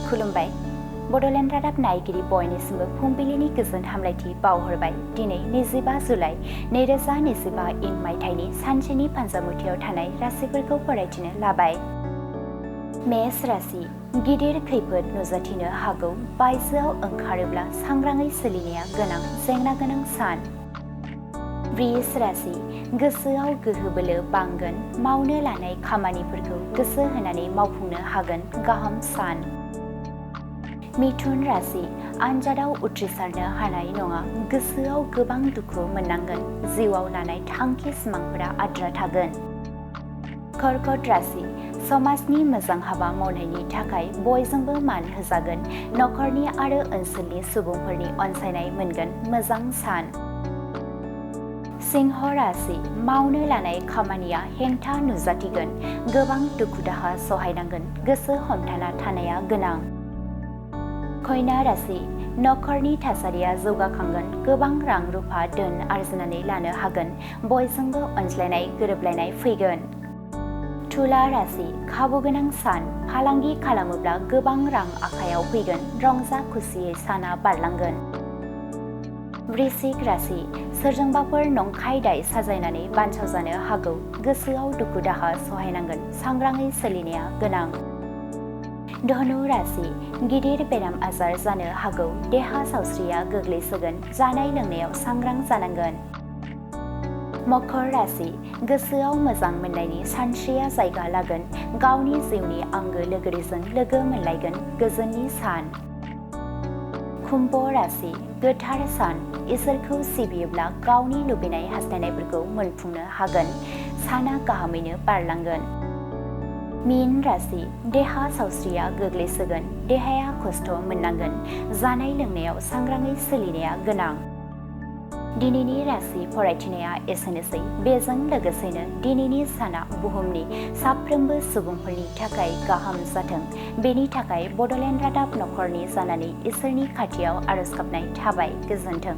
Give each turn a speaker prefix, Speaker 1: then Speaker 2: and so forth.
Speaker 1: खुलुमबाय बड'लेण्ड रादाब नायगिरि बयनिसिमबो फुंबिलिनि गोजोन हामलायथि बावहरबाय। दिनै 25 जुलाइ 2025 इं मायथाइनि सानसेनि फानजामुथियाव थानाय राशिफोरखौ फरायथिनो लाबाय। मेष राशि गिदिर खैफोद नुजाथिनो हागौ। बायजोआव ओंखारोब्ला सांग्राङै सोलिनाया गोनां। जेंना गोनां सान। वृष राशि गोसोआव गोहो बोलो बांगोन। मावनो लानाय खामानिफोरखौ गोसो होनानै मावफुंनो हागोन। गाहाम सान। मिथुन राशि आनजादाव उथ्रिसारनो हानाय नङा। गोसोआव गोबां दुखु मोननांगोन। जिउआव लानाय थांखि सिमांफोरा आद्रा थागोन। कर्कट राशि समाजनि मोजां हाबा मावनायनि थाखाय बयजोंबो मान होजागोन। नखरनि आरो ओनसोलनि सुबुंफोरनि अनसायनाय मोनगोन। मोजां सान। सिंह राशि मावनो लानाय खामानिया हेंथा नुजाथिगोन। गोबां दुखु दाहा सहायनांगोन। गोसो हमथाना थानाया गोनां। कन्या राशि नखरनि थासारिया जौगाखांगोन। गोबां रां रुफा धोन आरजिनानै लानो हागोन। बयजोंबो अनज्लायनाय गोरोबलायनाय फैगोन। तुला राशि खाबु गोनां सान। फालांगि खालामोब्ला गोबां रां आखायाव फैगोन। रंजा खुसियै साना बारलांगोन। वृश्चिक राशि सोरजोंबाफोर नंखाय दाय साजायनानै बानचावजानो हागौ। गोसोआव दुखु दाहा सहायनांगोन। सांग्राङै सोलिनाया गोनां। धनु राशि गिदिर बेराम आजार जानो हागौ। देहा सावस्रिया गोग्लैसोगोन। जानाय लोंनायाव सांग्रां जानांगोन। मकर राशि गोसोआव मोजां मोननायनि सानस्रिया जायगा लागोन। गावनि जिउनि आंगो लोगोरिजों लोगो मोनलायगोन। गोजोननि सान। कुम्भ राशि गोथार सान। इसोरखौ सिबियोब्ला गावनि लुबैनाय हास्थायनायफोरखौ मोनफुंनो हागोन। साना गाहामैनो बारलांगोन। मीन राशि देहा सावस्रिया गोग्लैसोगोन। देहाया खस्थ' मोननांगोन। जानाय लोंनायाव सांग्राङै सोलिनाया गोनां। दिनैनि राशि फरायथिनाया एसेनोसै। बेजों लोगोसेनो दिनैनि साना बुहुमनि साफ्रोमबो सुबुंफोरनि थाखाय गाहाम जाथों। बेनि थाखाय बड'लेण्ड रादाब नखरनि जानानै इसोरनि खाथियाव आरज गाबनाय थाबाय। गोजोन्थों।